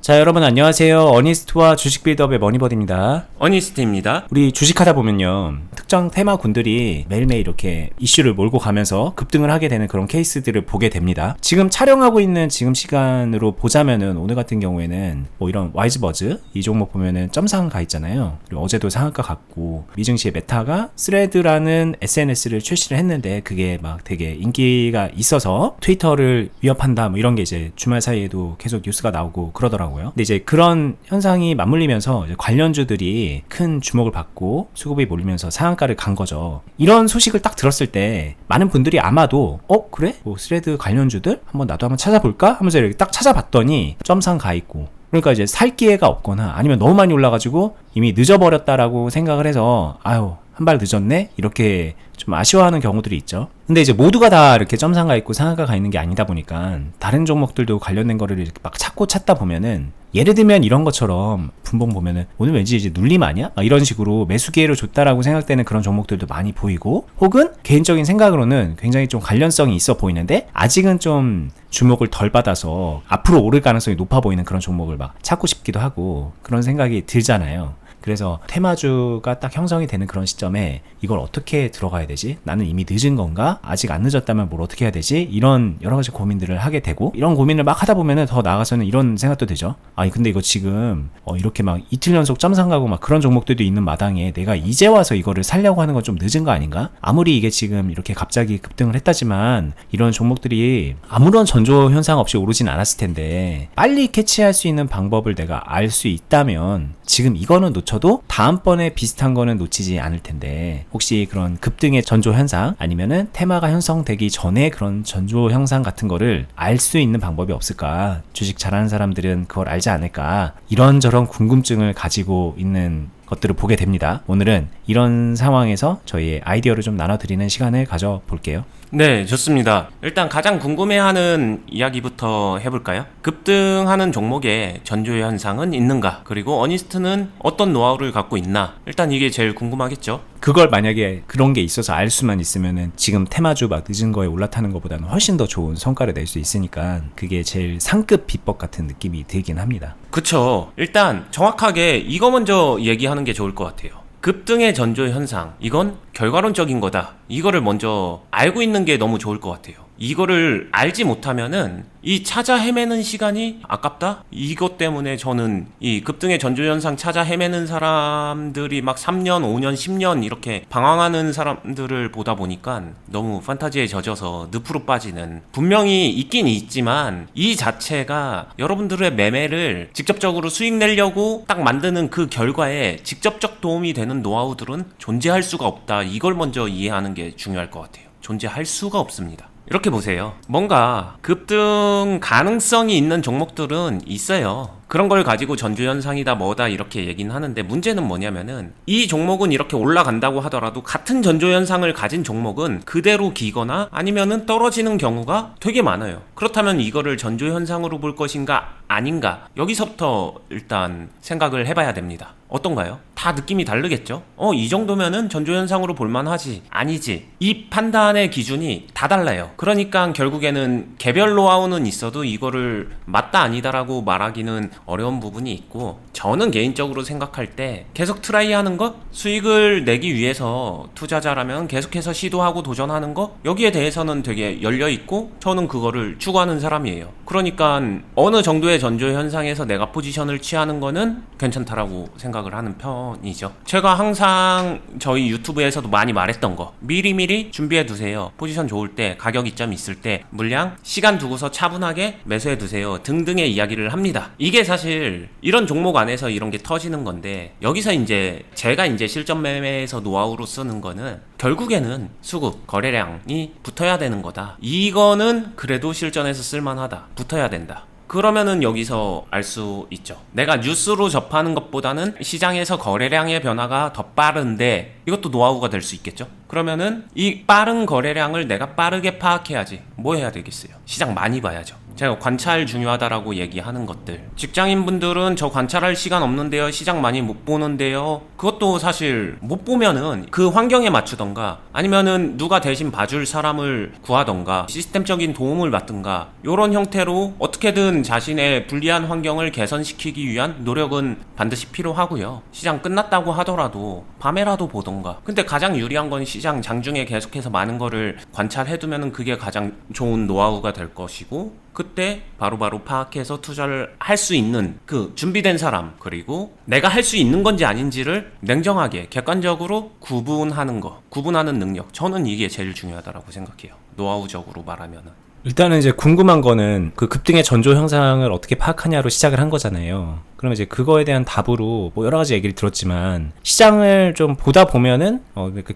자, 여러분 안녕하세요. 어니스트와 주식 빌드업의 머니버드입니다. 어니스트입니다. 우리 주식하다 보면요, 특정 테마군들이 매일매일 이렇게 이슈를 몰고 가면서 급등을 하게 되는 그런 케이스들을 보게 됩니다. 지금 촬영하고 있는 지금 시간으로 보자면은 오늘 같은 경우에는 뭐 이런 와이즈버즈 이 종목 보면은 점상 가 있잖아요. 그리고 어제도 상한가 갔고, 미증시의 메타가 스레드라는 SNS를 출시를 했는데 그게 막 되게 인기가 있어서 트위터를 위협한다 뭐 이런 게 이제 주말 사이에도 계속 뉴스가 나오고 그러더라고요. 근데 이제 그런 현상이 맞물리면서 이제 관련주들이 큰 주목을 받고 수급이 몰리면서 상한가를 간 거죠. 이런 소식을 딱 들었을 때 많은 분들이 아마도 그래? 뭐 스레드 관련주들 나도 한번 찾아볼까? 하면서 이렇게 딱 찾아봤더니 점상 가 있고, 그러니까 이제 살 기회가 없거나 아니면 너무 많이 올라가지고 이미 늦어버렸다라고 생각을 해서 한 발 늦었네? 이렇게 좀 아쉬워하는 경우들이 있죠. 근데 이제 모두가 다 이렇게 점상가 있고 상한가가 있는 게 아니다 보니까 다른 종목들도 관련된 거를 이렇게 막 찾다 보면은, 예를 들면 이런 것처럼 분봉 보면은 오늘 왠지 이제 눌림 아니야? 이런 식으로 매수 기회를 줬다라고 생각되는 그런 종목들도 많이 보이고, 혹은 개인적인 생각으로는 굉장히 좀 관련성이 있어 보이는데 아직은 좀 주목을 덜 받아서 앞으로 오를 가능성이 높아 보이는 그런 종목을 막 찾고 싶기도 하고 그런 생각이 들잖아요. 그래서 테마주가 딱 형성이 되는 그런 시점에 이걸 어떻게 들어가야 되지? 나는 이미 늦은 건가? 아직 안 늦었다면 뭘 어떻게 해야 되지? 이런 여러 가지 고민들을 하게 되고, 이런 고민을 막 하다 보면은 더 나아가서는 이런 생각도 되죠. 아니 근데 이거 지금 이렇게 막 이틀 연속 점상 가고 막 그런 종목들도 있는 마당에 내가 이제 와서 이거를 살려고 하는 건 좀 늦은 거 아닌가? 아무리 이게 지금 이렇게 갑자기 급등을 했다지만 이런 종목들이 아무런 전조 현상 없이 오르진 않았을 텐데, 빨리 캐치할 수 있는 방법을 내가 알 수 있다면 지금 이거는 놓쳐도 다음번에 비슷한 거는 놓치지 않을 텐데, 혹시 그런 급등의 전조 현상 아니면은 테마가 형성되기 전에 그런 전조 현상 같은 거를 알 수 있는 방법이 없을까? 주식 잘하는 사람들은 그걸 알지 않을까? 이런저런 궁금증을 가지고 있는 것들을 보게 됩니다. 오늘은 이런 상황에서 저희의 아이디어를 좀 나눠드리는 시간을 가져볼게요. 네, 좋습니다. 일단 가장 궁금해하는 이야기부터 해볼까요? 급등하는 종목에 전조 현상은 있는가? 그리고 어니스트는 어떤 노하우를 갖고 있나? 일단 이게 제일 궁금하겠죠? 그걸 만약에 그런 게 있어서 알 수만 있으면은 지금 테마주 막 늦은 거에 올라타는 것보다는 훨씬 더 좋은 성과를 낼 수 있으니까 그게 제일 상급 비법 같은 느낌이 들긴 합니다. 그쵸. 일단 정확하게 이거 먼저 얘기하는 게 좋을 것 같아요. 급등의 전조 현상, 이건 결과론적인 거다. 이거를 먼저 알고 있는 게 너무 좋을 것 같아요. 이거를 알지 못하면은 이 찾아 헤매는 시간이 아깝다? 이것 때문에 저는 이 급등의 전조 현상 찾아 헤매는 사람들이 막 3년, 5년, 10년 이렇게 방황하는 사람들을 보다 보니까 너무 판타지에 젖어서 늪으로 빠지는, 분명히 있긴 있지만 이 자체가 여러분들의 매매를 직접적으로 수익 내려고 딱 만드는 그 결과에 직접적 도움이 되는 노하우들은 존재할 수가 없다. 이걸 먼저 이해하는 게 중요할 것 같아요. 존재할 수가 없습니다. 이렇게 보세요. 뭔가 급등 가능성이 있는 종목들은 있어요. 그런 걸 가지고 전조현상이다 뭐다 이렇게 얘기는 하는데, 문제는 뭐냐면은 이 종목은 이렇게 올라간다고 하더라도 같은 전조현상을 가진 종목은 그대로 기거나 아니면은 떨어지는 경우가 되게 많아요. 그렇다면 이거를 전조현상으로 볼 것인가 아닌가, 여기서부터 일단 생각을 해봐야 됩니다. 어떤가요? 다 느낌이 다르겠죠? 이 정도면은 전조현상으로 볼만하지, 아니지, 이 판단의 기준이 다 달라요. 그러니까 결국에는 개별 노하우는 있어도 이거를 맞다 아니다라고 말하기는 어려운 부분이 있고, 저는 개인적으로 생각할 때 계속 트라이하는 것, 수익을 내기 위해서 투자자라면 계속해서 시도하고 도전하는 것, 여기에 대해서는 되게 열려있고 저는 그거를 추구하는 사람이에요. 그러니까 어느 정도의 전조 현상에서 내가 포지션을 취하는 거는 괜찮다라고 생각을 하는 편이죠. 제가 항상 저희 유튜브에서도 많이 말했던 거, 미리미리 준비해 두세요. 포지션 좋을 때, 가격 이점 있을 때 물량, 시간 두고서 차분하게 매수해 두세요 등등의 이야기를 합니다. 이게 사실 이런 종목 안에서 이런 게 터지는 건데, 여기서 이제 제가 이제 실전 매매에서 노하우로 쓰는 거는 결국에는 수급, 거래량이 붙어야 되는 거다. 이거는 그래도 실전에서 쓸만하다. 붙어야 된다. 그러면은 여기서 알 수 있죠. 내가 뉴스로 접하는 것보다는 시장에서 거래량의 변화가 더 빠른데, 이것도 노하우가 될 수 있겠죠. 그러면은 이 빠른 거래량을 내가 빠르게 파악해야지. 뭐 해야 되겠어요? 시장 많이 봐야죠. 제가 관찰 중요하다라고 얘기하는 것들, 직장인분들은 저 관찰할 시간 없는데요, 시장 많이 못 보는데요, 그것도 사실 못 보면은 그 환경에 맞추던가 아니면은 누가 대신 봐줄 사람을 구하던가 시스템적인 도움을 받든가 이런 형태로 어떻게든 자신의 불리한 환경을 개선시키기 위한 노력은 반드시 필요하고요. 시장 끝났다고 하더라도 밤에라도 보던가. 근데 가장 유리한 건 시장 장중에 계속해서 많은 거를 관찰해두면은 그게 가장 좋은 노하우가 될 것이고, 그때 바로바로 파악해서 투자를 할 수 있는 그 준비된 사람, 그리고 내가 할 수 있는 건지 아닌지를 냉정하게 객관적으로 구분하는 거, 구분하는 능력, 저는 이게 제일 중요하다고 생각해요. 노하우적으로 말하면은. 일단은 이제 궁금한 거는 그 급등의 전조 형상을 어떻게 파악하냐로 시작을 한 거잖아요. 그러면 이제 그거에 대한 답으로 뭐 여러 가지 얘기를 들었지만, 시장을 좀 보다 보면은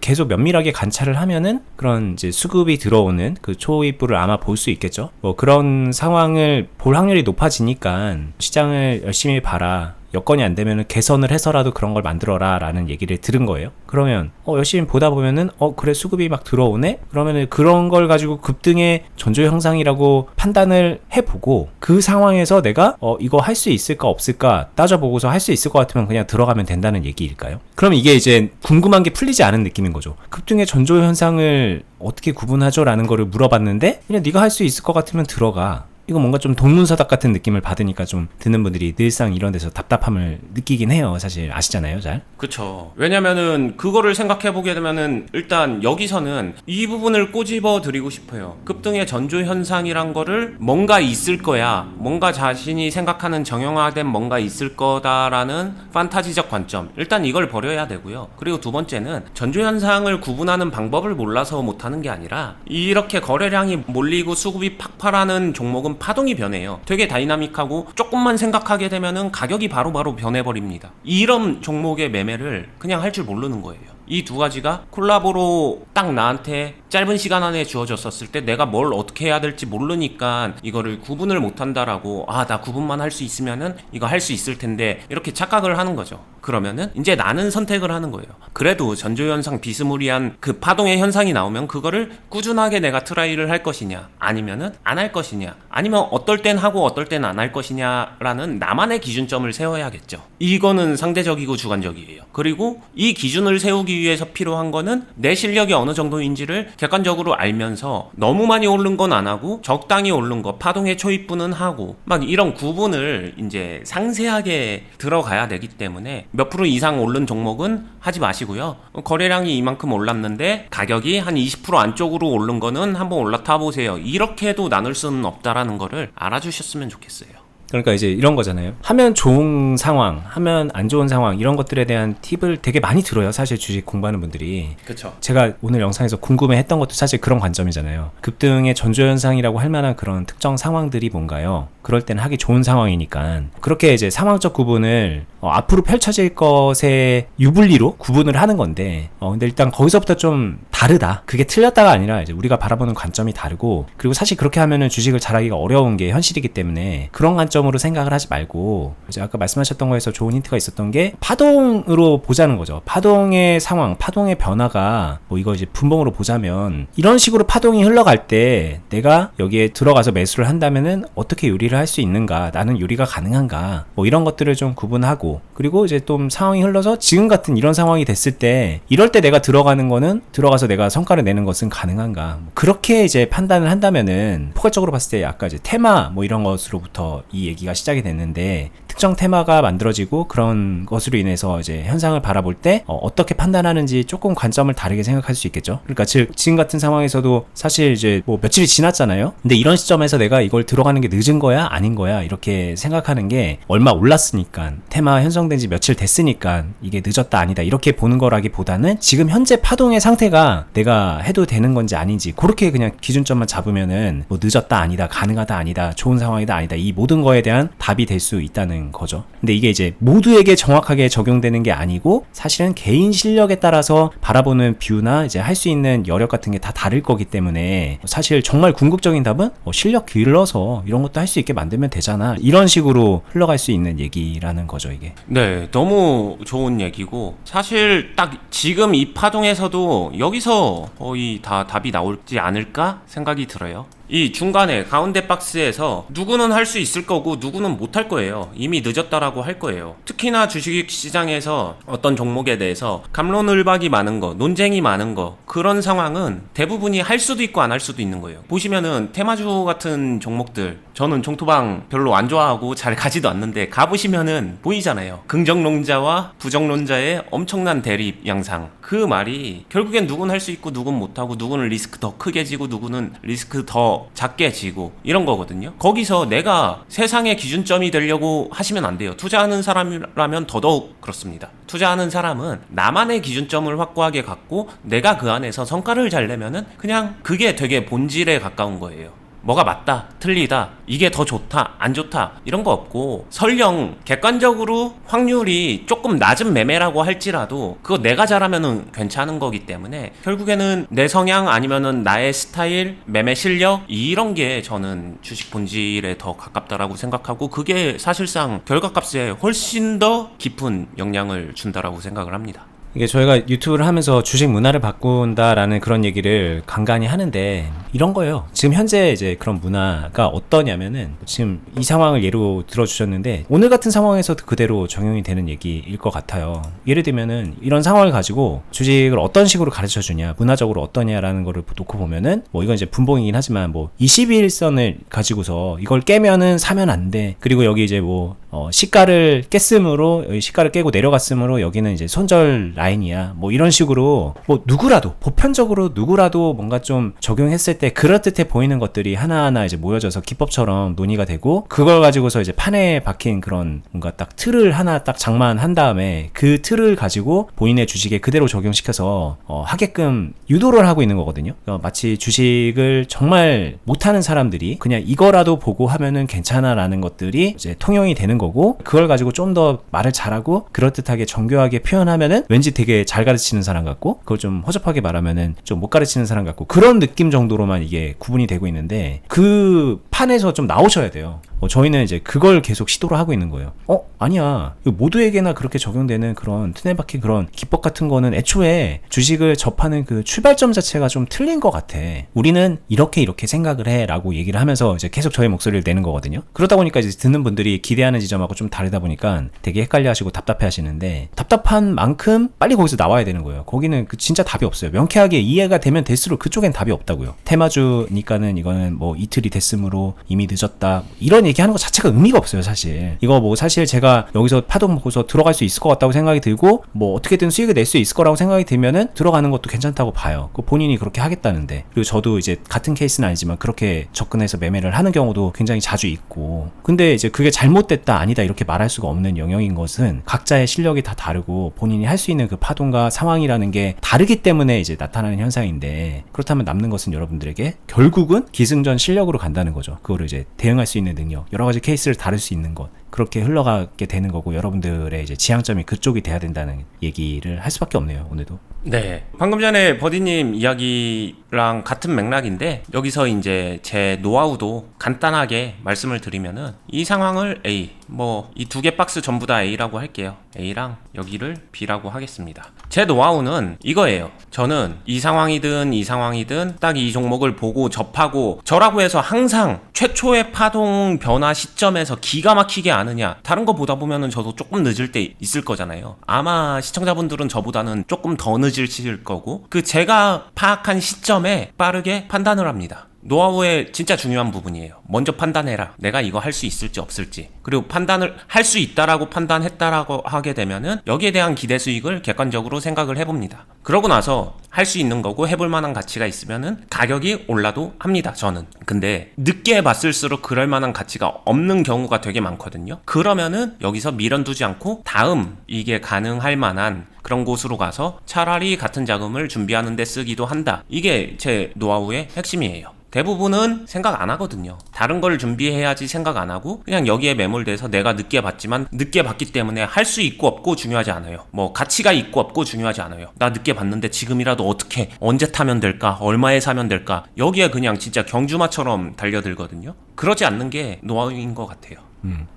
계속 면밀하게 관찰을 하면은 그런 이제 수급이 들어오는 그 초입부를 아마 볼 수 있겠죠. 뭐 그런 상황을 볼 확률이 높아지니까 시장을 열심히 봐라, 여건이 안 되면은 개선을 해서라도 그런 걸 만들어라 라는 얘기를 들은 거예요. 그러면 열심히 보다 보면은 그래 수급이 막 들어오네? 그러면은 그런 걸 가지고 급등의 전조 형상이라고 판단을 해보고, 그 상황에서 내가 이거 할 수 있을까 없을까 따져보고서 할 수 있을 것 같으면 그냥 들어가면 된다는 얘기일까요? 그럼 이게 이제 궁금한 게 풀리지 않은 느낌인 거죠. 급등의 전조 현상을 어떻게 구분하죠? 라는 거를 물어봤는데 그냥 네가 할 수 있을 것 같으면 들어가. 이거 뭔가 좀 동문서답 같은 느낌을 받으니까 좀 듣는 분들이 늘상 이런 데서 답답함을 느끼긴 해요. 사실 아시잖아요, 잘. 그쵸. 왜냐면은 그거를 생각해보게 되면은 일단 여기서는 이 부분을 꼬집어 드리고 싶어요. 급등의 전조 현상이란 거를 뭔가 있을 거야, 뭔가 자신이 생각하는 정형화된 뭔가 있을 거다라는 판타지적 관점, 일단 이걸 버려야 되고요. 그리고 두 번째는 전조 현상을 구분하는 방법을 몰라서 못하는 게 아니라, 이렇게 거래량이 몰리고 수급이 팍팍하는 종목은 파동이 변해요. 되게 다이나믹하고 조금만 생각하게 되면은 가격이 바로바로 변해버립니다. 이런 종목의 매매를 그냥 할 줄 모르는 거예요. 이 두 가지가 콜라보로 딱 나한테 짧은 시간 안에 주어졌었을 때 내가 뭘 어떻게 해야 될지 모르니까 이거를 구분을 못한다라고, 나 구분만 할 수 있으면은 이거 할 수 있을 텐데, 이렇게 착각을 하는 거죠. 그러면은 이제 나는 선택을 하는 거예요. 그래도 전조현상 비스무리한 그 파동의 현상이 나오면 그거를 꾸준하게 내가 트라이를 할 것이냐, 아니면은 안 할 것이냐, 아니면 어떨 땐 하고 어떨 땐 안 할 것이냐라는 나만의 기준점을 세워야겠죠. 이거는 상대적이고 주관적이에요. 그리고 이 기준을 세우기 위해서 필요한 거는 내 실력이 어느 정도인지를 객관적으로 알면서 너무 많이 오른 건 안 하고 적당히 오른 거, 파동의 초입부는 하고, 막 이런 구분을 이제 상세하게 들어가야 되기 때문에 몇 프로 이상 오른 종목은 하지 마시고요. 거래량이 이만큼 올랐는데 가격이 한 20% 안쪽으로 오른 거는 한번 올라타 보세요. 이렇게도 나눌 수는 없다라는 거를 알아주셨으면 좋겠어요. 그러니까 이제 이런 거잖아요. 하면 좋은 상황, 하면 안 좋은 상황, 이런 것들에 대한 팁을 되게 많이 들어요. 사실 주식 공부하는 분들이. 그쵸. 제가 오늘 영상에서 궁금해했던 것도 사실 그런 관점이잖아요. 급등의 전조현상이라고 할 만한 그런 특정 상황들이 뭔가요? 그럴 때는 하기 좋은 상황이니까 그렇게 이제 상황적 구분을 앞으로 펼쳐질 것의 유불리로 구분을 하는 건데, 근데 일단 거기서부터 좀 다르다. 그게 틀렸다가 아니라 이제 우리가 바라보는 관점이 다르고, 그리고 사실 그렇게 하면은 주식을 잘하기가 어려운 게 현실이기 때문에 그런 관점으로 생각을 하지 말고, 이제 아까 말씀하셨던 거에서 좋은 힌트가 있었던 게 파동으로 보자는 거죠. 파동의 상황, 파동의 변화가 뭐 이거 이제 분봉으로 보자면 이런 식으로 파동이 흘러갈 때 내가 여기에 들어가서 매수를 한다면은 어떻게 요리를 할 수 있는가, 나는 요리가 가능한가, 뭐 이런 것들을 좀 구분하고, 그리고 이제 또 상황이 흘러서 지금 같은 이런 상황이 됐을 때 이럴 때 내가 들어가는 거는, 들어가서 내가 성과를 내는 것은 가능한가, 그렇게 이제 판단을 한다면은 포괄적으로 봤을 때 아까 이제 테마 뭐 이런 것으로부터 이 얘기가 시작이 됐는데, 특정 테마가 만들어지고 그런 것으로 인해서 이제 현상을 바라볼 때 어떻게 판단하는지 조금 관점을 다르게 생각할 수 있겠죠. 그러니까 즉 지금 같은 상황에서도 사실 이제 뭐 며칠이 지났잖아요. 근데 이런 시점에서 내가 이걸 들어가는 게 늦은 거야 아닌 거야 이렇게 생각하는 게, 얼마 올랐으니까, 테마 형성된 지 며칠 됐으니까 이게 늦었다 아니다 이렇게 보는 거라기보다는 지금 현재 파동의 상태가 내가 해도 되는 건지 아닌지, 그렇게 그냥 기준점만 잡으면은 뭐 늦었다 아니다, 가능하다 아니다, 좋은 상황이다 아니다, 이 모든 거에 대한 답이 될 수 있다는 거죠. 근데 이게 이제 모두에게 정확하게 적용되는 게 아니고, 사실은 개인 실력에 따라서 바라보는 뷰나 이제 할 수 있는 여력 같은 게 다 다를 거기 때문에, 사실 정말 궁극적인 답은 실력 길러서 이런 것도 할 수 있게 만들면 되잖아, 이런 식으로 흘러갈 수 있는 얘기라는 거죠, 이게. 네, 너무 좋은 얘기고, 사실 딱 지금 이 파동에서도 여기서 거의 다 답이 나올지 않을까 생각이 들어요. 이 중간에 가운데 박스에서 누구는 할 수 있을 거고 누구는 못 할 거예요. 이미 늦었다라고 할 거예요. 특히나 주식시장에서 어떤 종목에 대해서 갑론을박이 많은 거, 논쟁이 많은 거, 그런 상황은 대부분이 할 수도 있고 안 할 수도 있는 거예요. 보시면은 테마주 같은 종목들, 저는 종토방 별로 안 좋아하고 잘 가지도 않는데 가보시면은 보이잖아요. 긍정론자와 부정론자의 엄청난 대립 양상. 그 말이 결국엔 누군 할 수 있고 누군 못하고, 누구는 리스크 더 크게 지고 누구는 리스크 더 작게 지고, 이런 거거든요. 거기서 내가 세상의 기준점이 되려고 하시면 안 돼요. 투자하는 사람이라면 더더욱 그렇습니다. 투자하는 사람은 나만의 기준점을 확고하게 갖고 내가 그 안에서 성과를 잘 내면은 그냥 그게 되게 본질에 가까운 거예요. 뭐가 맞다, 틀리다, 이게 더 좋다, 안 좋다, 이런 거 없고, 설령 객관적으로 확률이 조금 낮은 매매라고 할지라도 그거 내가 잘하면은 괜찮은 거기 때문에 결국에는 내 성향 아니면은 나의 스타일, 매매 실력, 이런 게 저는 주식 본질에 더 가깝다라고 생각하고, 그게 사실상 결과값에 훨씬 더 깊은 영향을 준다라고 생각을 합니다. 이게 저희가 유튜브를 하면서 주식 문화를 바꾼다라는 그런 얘기를 간간히 하는데 이런 거예요. 지금 현재 이제 그런 문화가 어떠냐면은 지금 이 상황을 예로 들어주셨는데 오늘 같은 상황에서도 그대로 적용이 되는 얘기일 것 같아요. 예를 들면은 이런 상황을 가지고 주식을 어떤 식으로 가르쳐 주냐, 문화적으로 어떠냐라는 거를 놓고 보면은 뭐 이건 이제 분봉이긴 하지만 뭐 21선을 가지고서 이걸 깨면은 사면 안 돼. 그리고 여기 이제 뭐 시가를 깼으므로 여기 시가를 깨고 내려갔으므로 여기는 이제 손절 라인이야. 뭐 이런 식으로 뭐 누구라도 보편적으로 누구라도 뭔가 좀 적용했을 때 그럴듯해 보이는 것들이 하나하나 이제 모여져서 기법처럼 논의가 되고, 그걸 가지고서 이제 판에 박힌 그런 뭔가 딱 틀을 하나 딱 장만한 다음에 그 틀을 가지고 본인의 주식에 그대로 적용시켜서 하게끔 유도를 하고 있는 거거든요. 마치 주식을 정말 못하는 사람들이 그냥 이거라도 보고 하면은 괜찮아라는 것들이 이제 통용이 되는 거고, 그걸 가지고 좀 더 말을 잘하고 그럴듯하게 정교하게 표현하면은 왠지 되게 잘 가르치는 사람 같고, 그걸 좀 허접하게 말하면은 좀 못 가르치는 사람 같고, 그런 느낌 정도로만 이게 구분이 되고 있는데 그 판에서 좀 나오셔야 돼요. 저희는 이제 그걸 계속 시도를 하고 있는 거예요. 아니야. 모두에게나 그렇게 적용되는 그런 틀에 박힌 그런 기법 같은 거는 애초에 주식을 접하는 그 출발점 자체가 좀 틀린 것 같아. 우리는 이렇게 생각을 해 라고 얘기를 하면서 이제 계속 저희 목소리를 내는 거거든요. 그러다 보니까 이제 듣는 분들이 기대하는 지점하고 좀 다르다 보니까 되게 헷갈려 하시고 답답해 하시는데, 답답한 만큼 빨리 거기서 나와야 되는 거예요. 거기는 진짜 답이 없어요. 명쾌하게 이해가 되면 될수록 그쪽엔 답이 없다고요. 테마주니까는 이거는 뭐 이틀이 됐으므로 이미 늦었다, 이런 얘기하는 것 자체가 의미가 없어요. 사실 이거 뭐 사실 제가 여기서 파동 보고서 들어갈 수 있을 것 같다고 생각이 들고 뭐 어떻게든 수익을 낼 수 있을 거라고 생각이 들면은 들어가는 것도 괜찮다고 봐요. 본인이 그렇게 하겠다는데. 그리고 저도 이제 같은 케이스는 아니지만 그렇게 접근해서 매매를 하는 경우도 굉장히 자주 있고, 근데 이제 그게 잘못됐다 아니다 이렇게 말할 수가 없는 영역인 것은 각자의 실력이 다 다르고 본인이 할 수 있는 그 파동과 상황이라는 게 다르기 때문에 이제 나타나는 현상인데, 그렇다면 남는 것은 여러분들에게 결국은 기승전 실력으로 간다는 거죠. 그거를 이제 대응할 수 있는 능력, 여러 가지 케이스를 다룰 수 있는 것, 그렇게 흘러가게 되는 거고, 여러분들의 이제 지향점이 그쪽이 돼야 된다는 얘기를 할 수밖에 없네요. 오늘도. 네, 방금 전에 버디님 이야기랑 같은 맥락인데, 여기서 이제 제 노하우도 간단하게 말씀을 드리면은, 이 상황을 A, 뭐 이 두 개 박스 전부 다 A라고 할게요. A랑 여기를 B라고 하겠습니다. 제 노하우는 이거예요. 저는 이 상황이든 딱 이 종목을 보고 접하고, 저라고 해서 항상 최초의 파동 변화 시점에서 기가 막히게 아느냐, 다른 거 보다 보면은 저도 조금 늦을 때 있을 거잖아요. 아마 시청자분들은 저보다는 조금 더 늦으실 거고, 그 제가 파악한 시점에 빠르게 판단을 합니다. 노하우의 진짜 중요한 부분이에요. 먼저 판단해라. 내가 이거 할 수 있을지 없을지. 그리고 판단을 할 수 있다라고 판단했다라고 하게 되면은 여기에 대한 기대 수익을 객관적으로 생각을 해봅니다. 그러고 나서 할 수 있는 거고 해볼 만한 가치가 있으면은 가격이 올라도 합니다. 저는. 근데 늦게 봤을수록 그럴 만한 가치가 없는 경우가 되게 많거든요. 그러면은 여기서 미련 두지 않고 다음 이게 가능할 만한 그런 곳으로 가서 차라리 같은 자금을 준비하는 데 쓰기도 한다. 이게 제 노하우의 핵심이에요. 대부분은 생각 안 하거든요. 다른 걸 준비해야지 생각 안 하고 그냥 여기에 매몰돼서 내가 늦게 봤지만, 늦게 봤기 때문에 할 수 있고 없고 중요하지 않아요. 뭐 가치가 있고 없고 중요하지 않아요. 나 늦게 봤는데 지금이라도 어떻게, 언제 타면 될까, 얼마에 사면 될까, 여기에 그냥 진짜 경주마처럼 달려들거든요. 그러지 않는 게 노하우인 것 같아요.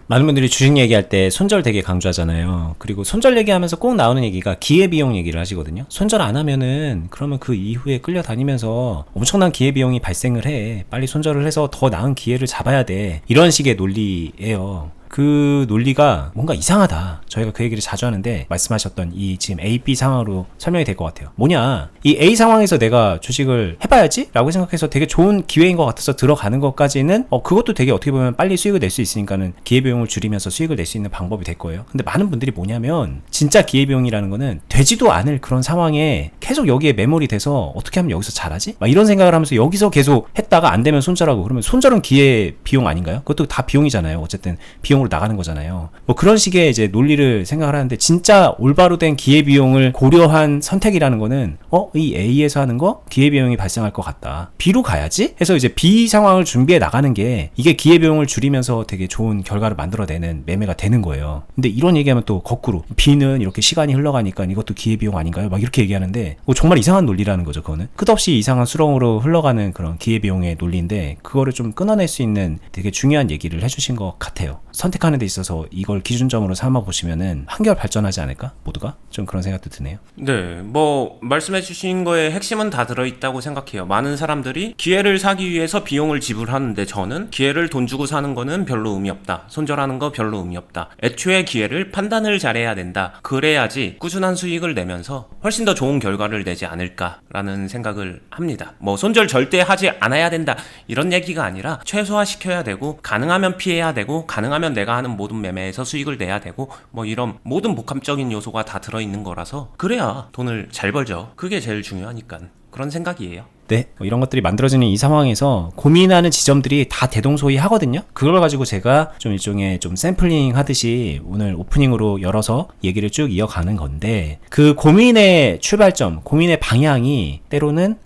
많은 분들이 주식 얘기할 때 손절 되게 강조하잖아요. 그리고 손절 얘기하면서 꼭 나오는 얘기가 기회비용 얘기를 하시거든요. 손절 안 하면은 그러면 그 이후에 끌려다니면서 엄청난 기회비용이 발생을 해. 빨리 손절을 해서 더 나은 기회를 잡아야 돼. 이런 식의 논리예요. 그 논리가 뭔가 이상하다. 저희가 그 얘기를 자주 하는데 말씀하셨던 이 지금 A, B 상황으로 설명이 될 것 같아요. 뭐냐, 이 A 상황에서 내가 주식을 해봐야지 라고 생각해서 되게 좋은 기회인 것 같아서 들어가는 것까지는 그것도 되게 어떻게 보면 빨리 수익을 낼 수 있으니까는 기회비용을 줄이면서 수익을 낼 수 있는 방법이 될 거예요. 근데 많은 분들이 뭐냐면 진짜 기회비용이라는 거는 되지도 않을 그런 상황에 계속 여기에 매몰이 돼서 어떻게 하면 여기서 잘하지? 막 이런 생각을 하면서 여기서 계속 했다가 안 되면 손절하고, 그러면 손절은 기회비용 아닌가요? 그것도 다 비용이잖아요. 어쨌든 비용으로 나가는 거잖아요. 뭐 그런 식의 이제 논리를 생각을 하는데, 진짜 올바로 된 기회비용을 고려한 선택이라는 거는 이 A에서 하는 거 기회비용이 발생할 것 같다. B로 가야지? 해서 이제 B 상황을 준비해 나가는 게 이게 기회비용을 줄이면서 되게 좋은 결과를 만들어내는 매매가 되는 거예요. 근데 이런 얘기하면 또 거꾸로 B는 이렇게 시간이 흘러가니까 이것도 기회비용 아닌가요? 막 이렇게 얘기하는데 정말 이상한 논리라는 거죠. 그거는 끝없이 이상한 수렁으로 흘러가는 그런 기회비용의 논리인데, 그거를 좀 끊어낼 수 있는 되게 중요한 얘기를 해주신 것 같아요. 선택하는 데 있어서 이걸 기준점으로 삼아 보시면은 한결 발전하지 않을까? 모두가? 좀 그런 생각도 드네요. 네, 뭐 말씀해주신 거에 핵심은 다 들어있다고 생각해요. 많은 사람들이 기회를 사기 위해서 비용을 지불하는데, 저는 기회를 돈 주고 사는 거는 별로 의미 없다. 손절하는 거 별로 의미 없다. 애초에 기회를 판단을 잘해야 된다. 그래야지 꾸준한 수익을 내면서 훨씬 더 좋은 결과를 내지 않을까라는 생각을 합니다. 뭐 손절 절대 하지 않아야 된다 이런 얘기가 아니라 최소화시켜야 되고, 가능하면 피해야 되고, 가능하면 내가 하는 모든 매매에서 수익을 내야 되고, 뭐 이런 모든 복합적인 요소가 다 들어있는 거라서 그래야 돈을 잘 벌죠. 그게 제일 중요하니까 그런 생각이에요. 네, 이런 것들이 만들어지는 이 상황에서 고민하는 지점들이 다 대동소이 하거든요. 그걸 가지고 제가 좀 일종의 좀 샘플링 하듯이 오늘 오프닝으로 열어서 얘기를 쭉 이어가는 건데, 그 고민의 출발점, 고민의 방향이 때로는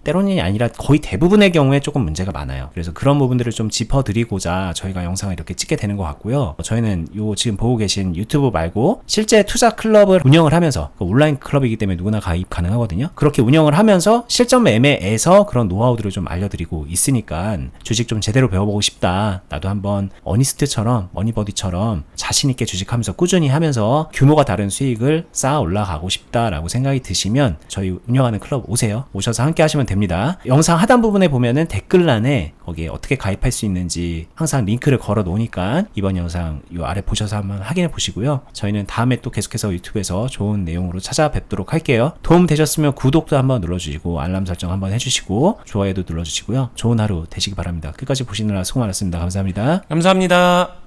아니라 거의 대부분의 경우에 조금 문제가 많아요. 그래서 그런 부분들을 좀 짚어드리고자 저희가 영상을 이렇게 찍게 되는 것 같고요. 저희는 요 지금 보고 계신 유튜브 말고 실제 투자 클럽을 운영을 하면서, 온라인 클럽이기 때문에 누구나 가입 가능하거든요. 그렇게 운영을 하면서 실전 매매에서 그런 노하우들을 좀 알려드리고 있으니까, 주식 좀 제대로 배워보고 싶다, 나도 한번 어니스트처럼 머니버디처럼 자신있게 주식하면서 꾸준히 하면서 규모가 다른 수익을 쌓아 올라가고 싶다라고 생각이 드시면 저희 운영하는 클럽 오세요. 오셔서 함께 하시면 됩니다. 영상 하단 부분에 보면은 댓글란에 거기에 어떻게 가입할 수 있는지 항상 링크를 걸어 놓으니까 이번 영상 요 아래 보셔서 한번 확인해 보시고요. 저희는 다음에 또 계속해서 유튜브에서 좋은 내용으로 찾아뵙도록 할게요. 도움 되셨으면 구독도 한번 눌러주시고 알람 설정 한번 해주시고 좋아요도 눌러주시고요. 좋은 하루 되시기 바랍니다. 끝까지 보시느라 수고 많았습니다. 감사합니다. 감사합니다.